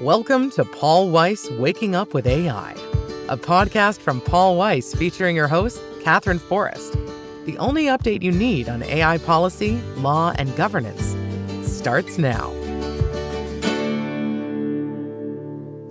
Welcome to Paul Weiss Waking Up with AI, a podcast from Paul Weiss featuring your host, Katherine Forrest. The only update you need on AI policy, law, and governance starts now.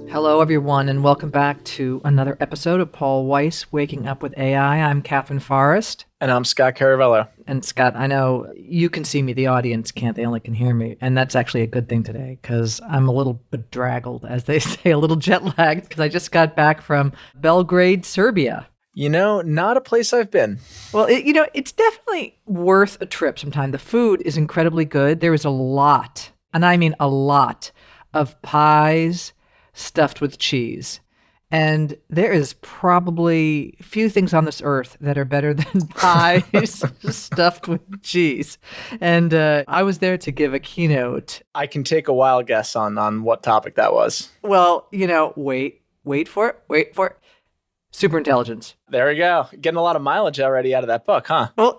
Hello, everyone, and welcome back to another episode of Paul Weiss Waking Up with AI. I'm Katherine Forrest. And I'm Scott Caravello. And Scott, I know you can see me, the audience can't, they only can hear me. And that's actually a good thing today, because I'm a little bedraggled, as they say, a little jet lagged, because I just got back from Belgrade, Serbia. You know, not a place I've been. Well, it's definitely worth a trip sometime. The food is incredibly good. There is a lot, and I mean a lot, of pies stuffed with cheese. And there is probably few things on this earth that are better than pies stuffed with cheese. And I was there to give a keynote. I can take a wild guess on what topic that was. Well, wait for it. Superintelligence. There we go. Getting a lot of mileage already out of that book, huh? Well,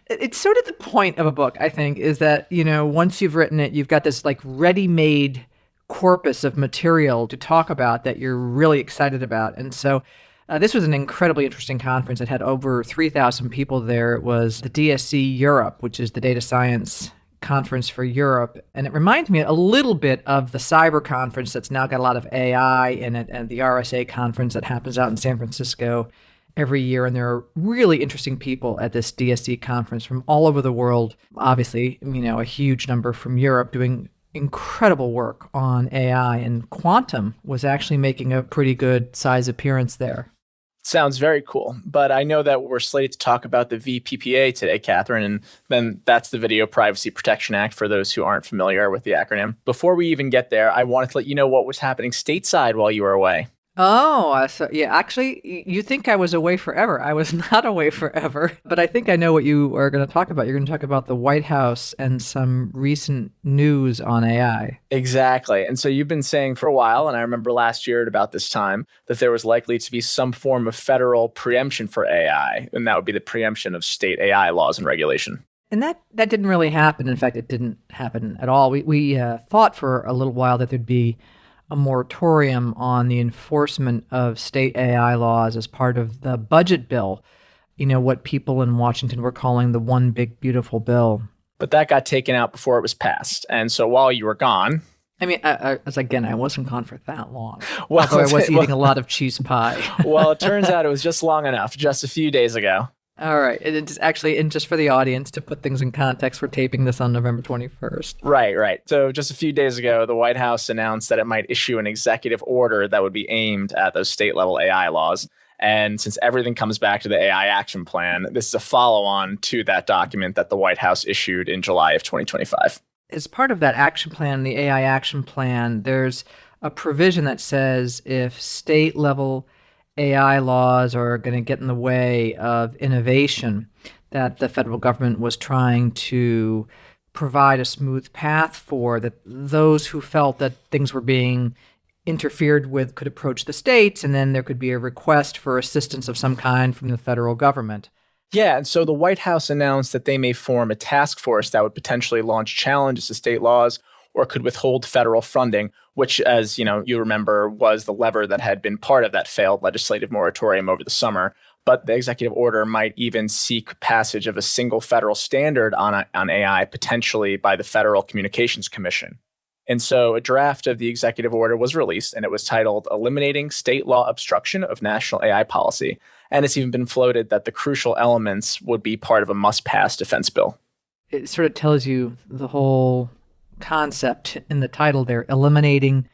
it's sort of the point of a book, I think, is that, once you've written it, you've got this like ready-made corpus of material to talk about that you're really excited about. And so this was an incredibly interesting conference. It had over 3,000 people there. It was the DSC Europe, which is the data science conference for Europe. And it reminds me a little bit of the cyber conference that's now got a lot of AI in it, and the RSA conference that happens out in San Francisco every year. And there are really interesting people at this DSC conference from all over the world. Obviously, a huge number from Europe doing incredible work on AI, and quantum was actually making a pretty good size appearance there. Sounds very cool. But I know that we're slated to talk about the VPPA today, Katherine, and then that's the Video Privacy Protection Act for those who aren't familiar with the acronym. Before we even get there, I wanted to let you know what was happening stateside while you were away. Oh, so yeah, actually, you think I was away forever. I was not away forever, but I think I know what you are going to talk about. You're going to talk about the White House and some recent news on AI. Exactly. And so you've been saying for a while, and I remember last year at about this time, that there was likely to be some form of federal preemption for AI, and that would be the preemption of state AI laws and regulation. And that didn't really happen. In fact, it didn't happen at all. We thought for a little while that there'd be a moratorium on the enforcement of state AI laws as part of the budget bill, what people in Washington were calling the One Big Beautiful Bill. But that got taken out before it was passed. And so while you were gone... I wasn't gone for that long. Well, although I was eating a lot of cheese pie. Well, it turns out it was just long enough, just a few days ago. All right. And just for the audience, to put things in context, we're taping this on November 21st. Right. So just a few days ago, the White House announced that it might issue an executive order that would be aimed at those state-level AI laws. And since everything comes back to the AI action plan, this is a follow-on to that document that the White House issued in July of 2025. As part of that action plan, the AI action plan, there's a provision that says if state-level AI laws are going to get in the way of innovation that the federal government was trying to provide a smooth path for, that those who felt that things were being interfered with could approach the states, and then there could be a request for assistance of some kind from the federal government. Yeah, and so the White House announced that they may form a task force that would potentially launch challenges to state laws or could withhold federal funding, which, as you remember, was the lever that had been part of that failed legislative moratorium over the summer. But the executive order might even seek passage of a single federal standard on AI, potentially by the Federal Communications Commission. And so a draft of the executive order was released, and it was titled Eliminating State Law Obstruction of National AI Policy. And it's even been floated that the crucial elements would be part of a must-pass defense bill. It sort of tells you the whole concept in the title there, eliminating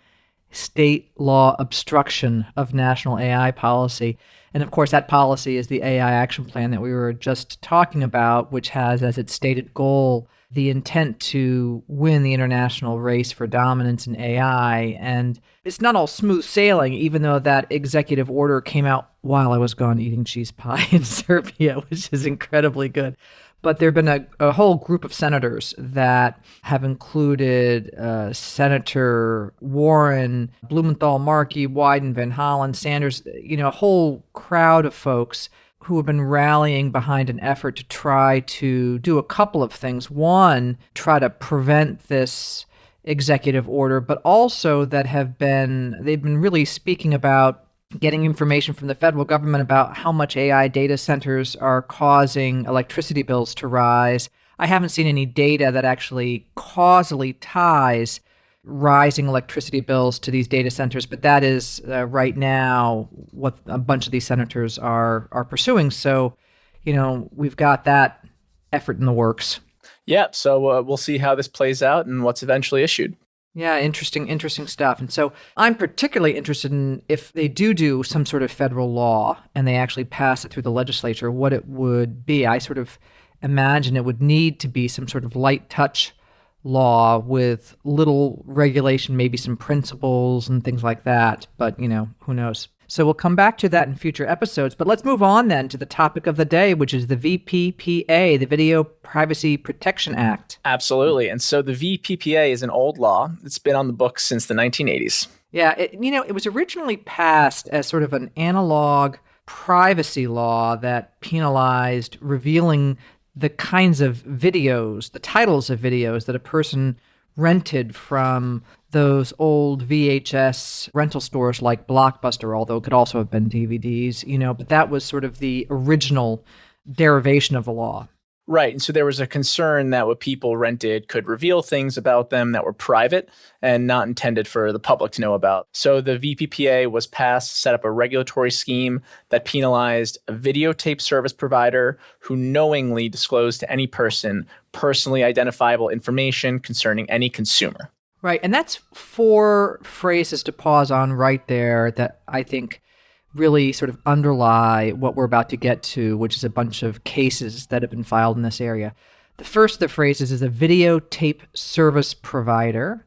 state law obstruction of national AI policy. And of course, that policy is the AI action plan that we were just talking about, which has as its stated goal the intent to win the international race for dominance in AI. And it's not all smooth sailing, even though that executive order came out while I was gone eating cheese pie in Serbia, which is incredibly good. But there have been a whole group of senators that have included Senator Warren, Blumenthal, Markey, Wyden, Van Hollen, Sanders, a whole crowd of folks who have been rallying behind an effort to try to do a couple of things. One, try to prevent this executive order, but also that they've been really speaking about getting information from the federal government about how much AI data centers are causing electricity bills to rise. I haven't seen any data that actually causally ties rising electricity bills to these data centers, but that is right now what a bunch of these senators are pursuing. So, we've got that effort in the works. Yeah, so we'll see how this plays out and what's eventually issued. Yeah, interesting stuff. And so I'm particularly interested in if they do some sort of federal law and they actually pass it through the legislature, what it would be. I sort of imagine it would need to be some sort of light touch law with little regulation, maybe some principles and things like that. But, who knows? So we'll come back to that in future episodes. But let's move on then to the topic of the day, which is the VPPA, the Video Privacy Protection Act. Absolutely. And so the VPPA is an old law. It's been on the books since the 1980s. Yeah, it was originally passed as sort of an analog privacy law that penalized revealing the kinds of videos, the titles of videos that a person rented from those old VHS rental stores like Blockbuster, although it could also have been DVDs, but that was sort of the original derivation of the law. Right. And so there was a concern that what people rented could reveal things about them that were private and not intended for the public to know about. So the VPPA was passed to set up a regulatory scheme that penalized a videotape service provider who knowingly disclosed to any person personally identifiable information concerning any consumer. Right. And that's 4 phrases to pause on right there that I think really sort of underlie what we're about to get to, which is a bunch of cases that have been filed in this area. The first of the phrases is a videotape service provider.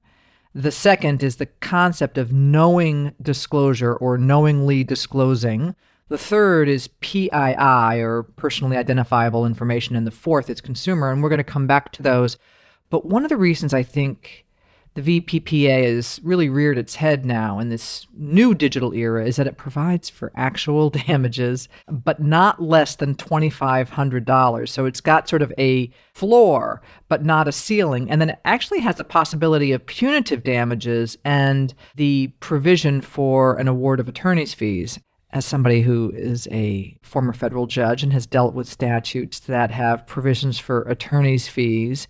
The second is the concept of knowing disclosure or knowingly disclosing. The third is PII, or personally identifiable information. And the fourth is consumer. And we're going to come back to those. But one of the reasons I think the VPPA has really reared its head now in this new digital era is that it provides for actual damages, but not less than $2,500. So it's got sort of a floor, but not a ceiling. And then it actually has the possibility of punitive damages and the provision for an award of attorney's fees. As somebody who is a former federal judge and has dealt with statutes that have provisions for attorney's fees,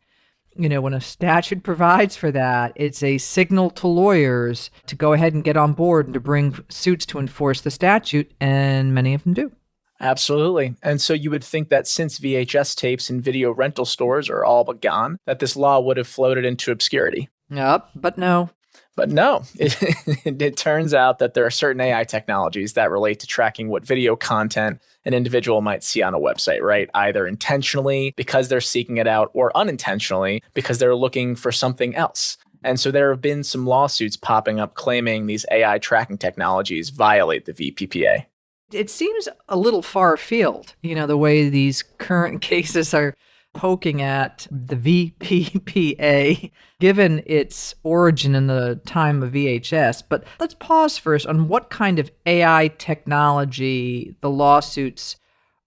when a statute provides for that, it's a signal to lawyers to go ahead and get on board and to bring suits to enforce the statute, and many of them do. Absolutely. And so you would think that since VHS tapes and video rental stores are all but gone, that this law would have floated into obscurity. Yep, but no. But no, it turns out that there are certain AI technologies that relate to tracking what video content an individual might see on a website, right? Either intentionally because they're seeking it out or unintentionally because they're looking for something else. And so there have been some lawsuits popping up claiming these AI tracking technologies violate the VPPA. It seems a little far afield, the way these current cases are poking at the VPPA, given its origin in the time of VHS. But let's pause first on what kind of AI technology the lawsuits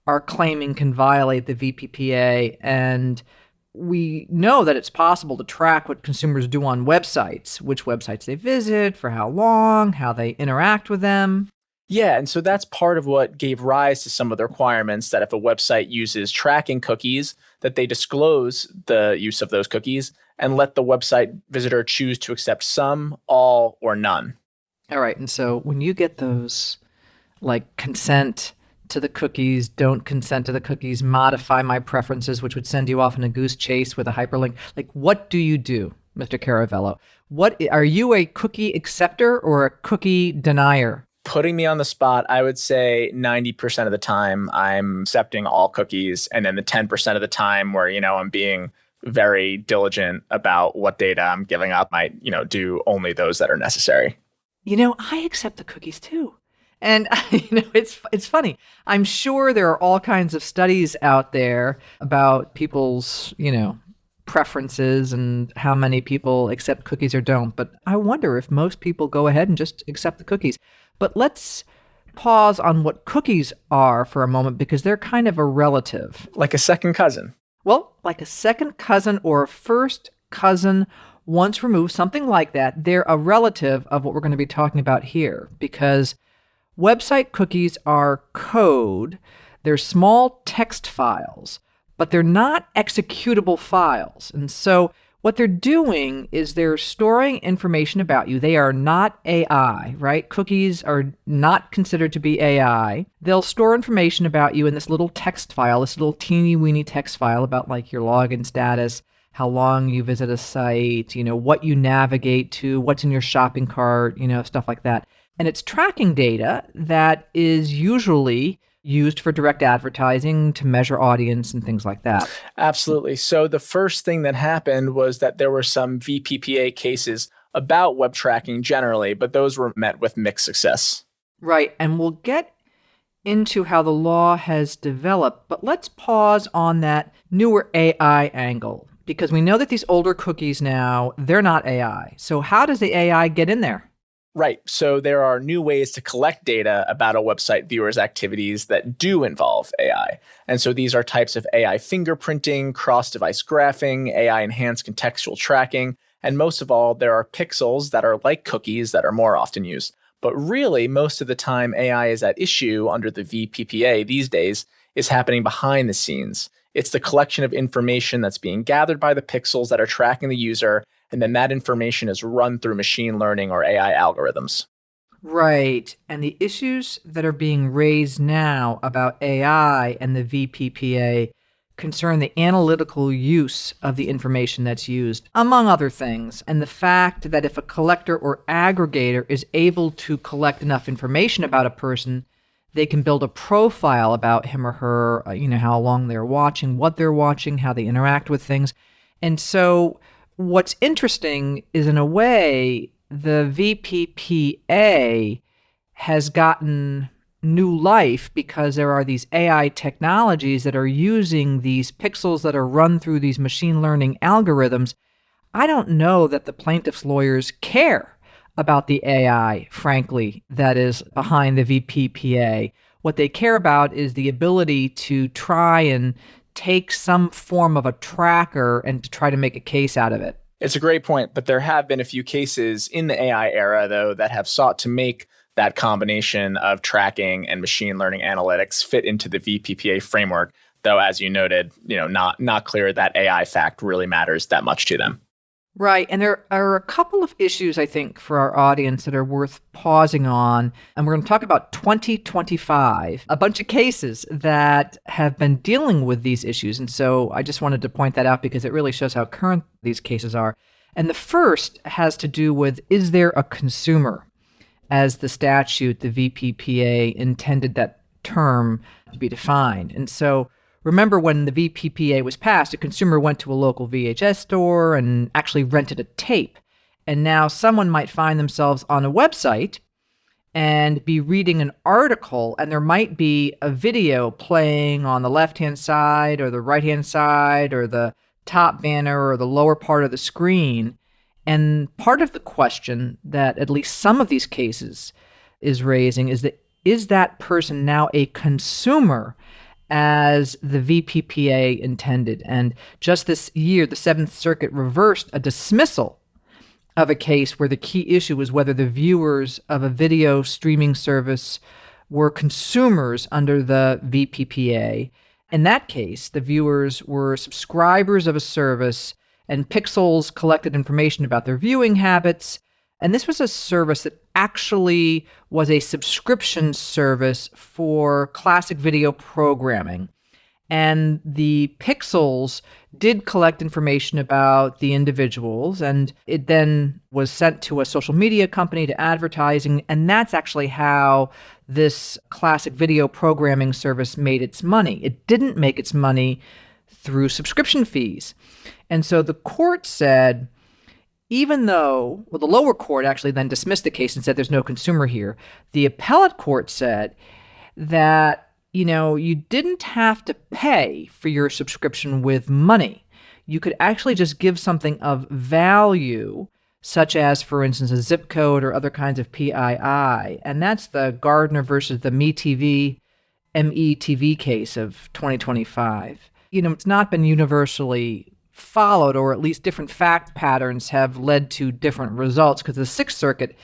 are claiming can violate the VPPA. And we know that it's possible to track what consumers do on websites, which websites they visit, for how long, how they interact with them. Yeah, and so that's part of what gave rise to some of the requirements that if a website uses tracking cookies, that they disclose the use of those cookies and let the website visitor choose to accept some, all, or none. All right, and so when you get those, like consent to the cookies, don't consent to the cookies, modify my preferences, which would send you off in a goose chase with a hyperlink, like what do you do, Mr. Caravello? Are you a cookie acceptor or a cookie denier? Putting me on the spot, I would say 90% of the time I'm accepting all cookies. And then the 10% of the time where, I'm being very diligent about what data I'm giving up, I, do only those that are necessary. I accept the cookies too. And, it's funny. I'm sure there are all kinds of studies out there about people's, preferences and how many people accept cookies or don't. But I wonder if most people go ahead and just accept the cookies. But let's pause on what cookies are for a moment because they're kind of a relative. Like a second cousin. Well, like a second cousin or a first cousin once removed, something like that, they're a relative of what we're going to be talking about here, because website cookies are code. They're small text files, but they're not executable files. And so what they're doing is they're storing information about you. They are not AI, right? Cookies are not considered to be AI. They'll store information about you in this little text file, this little teeny weeny text file about like your login status, how long you visit a site, what you navigate to, what's in your shopping cart, stuff like that. And it's tracking data that is usually used for direct advertising to measure audience and things like that. Absolutely. So the first thing that happened was that there were some VPPA cases about web tracking generally, but those were met with mixed success. Right. And we'll get into how the law has developed, but let's pause on that newer AI angle, because we know that these older cookies now, they're not AI. So how does the AI get in there? Right. So there are new ways to collect data about a website viewer's activities that do involve AI. And so these are types of AI fingerprinting, cross-device graphing, AI-enhanced contextual tracking, and most of all, there are pixels that are like cookies that are more often used. But really, most of the time AI is at issue under the VPPA these days is happening behind the scenes. It's the collection of information that's being gathered by the pixels that are tracking the user, and then that information is run through machine learning or AI algorithms. Right. And the issues that are being raised now about AI and the VPPA concern the analytical use of the information that's used, among other things, and the fact that if a collector or aggregator is able to collect enough information about a person, they can build a profile about him or her, how long they're watching, what they're watching, how they interact with things. And so what's interesting is, in a way, the VPPA has gotten new life because there are these AI technologies that are using these pixels that are run through these machine learning algorithms. I don't know that the plaintiffs' lawyers care about the AI, frankly, that is behind the VPPA. What they care about is the ability to try and take some form of a tracker and to try to make a case out of it. It's a great point, but there have been a few cases in the AI era, though, that have sought to make that combination of tracking and machine learning analytics fit into the VPPA framework, though, as you noted, not clear that AI fact really matters that much to them. Right. And there are a couple of issues, I think, for our audience that are worth pausing on. And we're going to talk about 2025, a bunch of cases that have been dealing with these issues. And so I just wanted to point that out because it really shows how current these cases are. And the first has to do with, is there a consumer, as the statute, the VPPA, intended that term to be defined. And so remember, when the VPPA was passed, a consumer went to a local VHS store and actually rented a tape. And now someone might find themselves on a website and be reading an article, and there might be a video playing on the left-hand side or the right-hand side or the top banner or the lower part of the screen. And part of the question that at least some of these cases is raising is that person now a consumer as the VPPA intended? And just this year, the Seventh Circuit reversed a dismissal of a case where the key issue was whether the viewers of a video streaming service were consumers under the VPPA. In that case, the viewers were subscribers of a service, and Pixels collected information about their viewing habits. And this was a service that actually was a subscription service for classic video programming. And the Pixels did collect information about the individuals, and it then was sent to a social media company to advertising. And that's actually how this classic video programming service made its money. It didn't make its money through subscription fees. And so the court said, even though, the lower court actually then dismissed the case and said there's no consumer here, the appellate court said that, you didn't have to pay for your subscription with money. You could actually just give something of value, such as, for instance, a zip code or other kinds of PII. And that's the Gardner versus the METV case of 2025. It's not been universally followed, or at least different fact patterns have led to different results. Because the Sixth Circuit,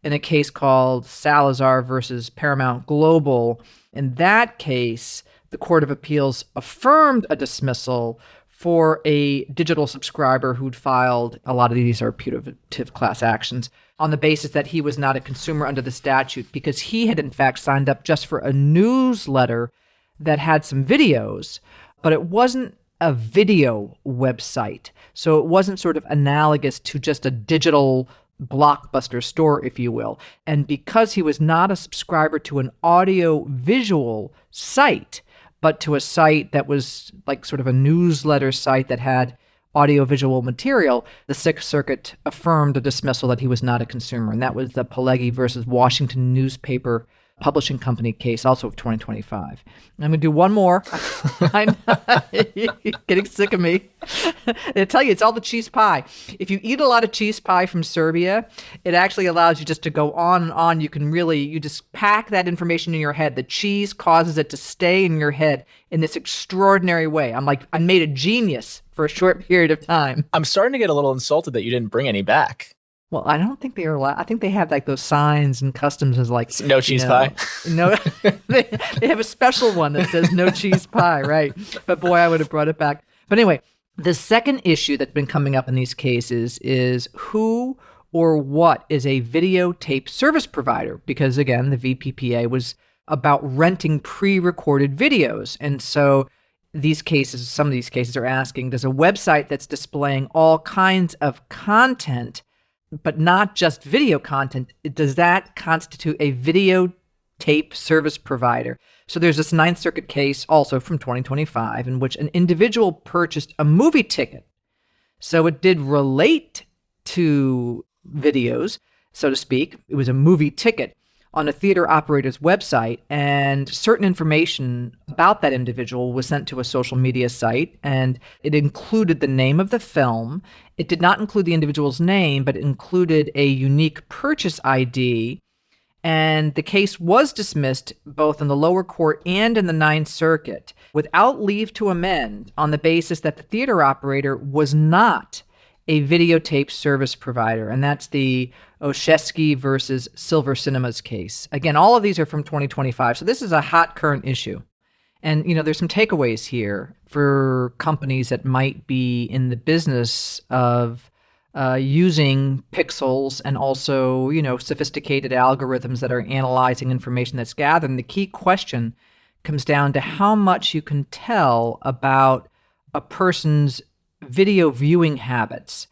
in a case called Salazar versus Paramount Global, in that case, the Court of Appeals affirmed a dismissal for a digital subscriber who'd filed, a lot of these are putative class actions, on the basis that he was not a consumer under the statute because he had in fact signed up just for a newsletter that had some videos, but it wasn't a video website. So it wasn't sort of analogous to just a digital Blockbuster store, if you will. And because he was not a subscriber to an audio-visual site, but to a site that was like sort of a newsletter site that had audio-visual material, the Sixth Circuit affirmed a dismissal that he was not a consumer. And that was the Pelleggi versus Washington Newspaper Publishing Company case, also of 2025. I'm going to do one more. I'm getting sick of me. I tell you, it's all the cheese pie. If you eat a lot of cheese pie from Serbia, it actually allows you just to go on and on. You just pack that information in your head. The cheese causes it to stay in your head in this extraordinary way. I made a genius for a short period of time. I'm starting to get a little insulted that you didn't bring any back. Well, I don't think they are allowed. I think they have like those signs and customs as like no cheese pie. No, they have a special one that says no cheese pie, right? But boy, I would have brought it back. But anyway, the second issue that's been coming up in these cases is who or what is a videotape service provider? Because again, the VPPA was about renting pre-recorded videos, and so some of these cases are asking: does a website that's displaying all kinds of content, but not just video content, does that constitute a videotape service provider? So there's this Ninth Circuit case also from 2025 in which an individual purchased a movie ticket. So it did relate to videos, so to speak. It was a movie ticket on a theater operator's website, and certain information about that individual was sent to a social media site, and it included the name of the film. It did not include the individual's name, but it included a unique purchase ID, and the case was dismissed both in the lower court and in the Ninth Circuit without leave to amend on the basis that the theater operator was not a videotape service provider, and that's the Oshesky versus Silver Cinemas case. Again, all of these are from 2025, so this is a hot current issue. And, there's some takeaways here for companies that might be in the business of using pixels and also, sophisticated algorithms that are analyzing information that's gathered. And the key question comes down to how much you can tell about a person's video viewing habits.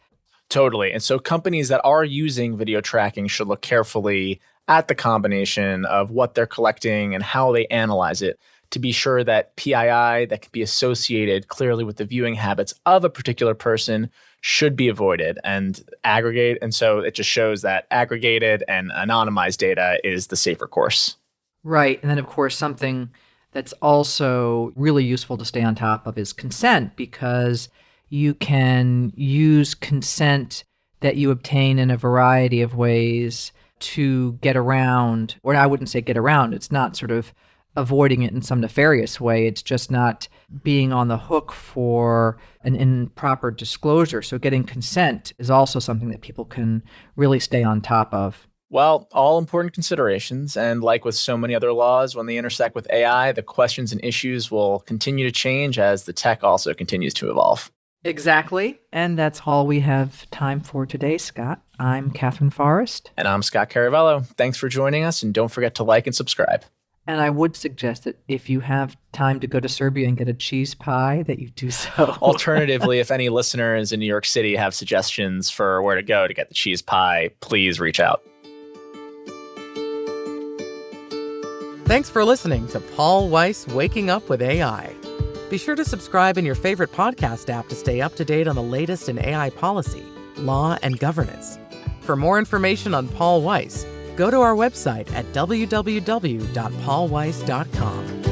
Totally. And so companies that are using video tracking should look carefully at the combination of what they're collecting and how they analyze it to be sure that PII that can be associated clearly with the viewing habits of a particular person should be avoided and aggregate. And so it just shows that aggregated and anonymized data is the safer course. Right. And then, of course, something that's also really useful to stay on top of is consent, because you can use consent that you obtain in a variety of ways to get around, or I wouldn't say get around, it's not sort of avoiding it in some nefarious way. It's just not being on the hook for an improper disclosure. So getting consent is also something that people can really stay on top of. Well, all important considerations. And like with so many other laws, when they intersect with AI, the questions and issues will continue to change as the tech also continues to evolve. Exactly. And that's all we have time for today, Scott. I'm Katherine Forrest. And I'm Scott Caravello. Thanks for joining us. And don't forget to like and subscribe. And I would suggest that if you have time to go to Serbia and get a cheese pie, that you do so. Alternatively, if any listeners in New York City have suggestions for where to go to get the cheese pie, please reach out. Thanks for listening to Paul Weiss Waking Up with AI. Be sure to subscribe in your favorite podcast app to stay up to date on the latest in AI policy, law, and governance. For more information on Paul Weiss, go to our website at www.paulweiss.com.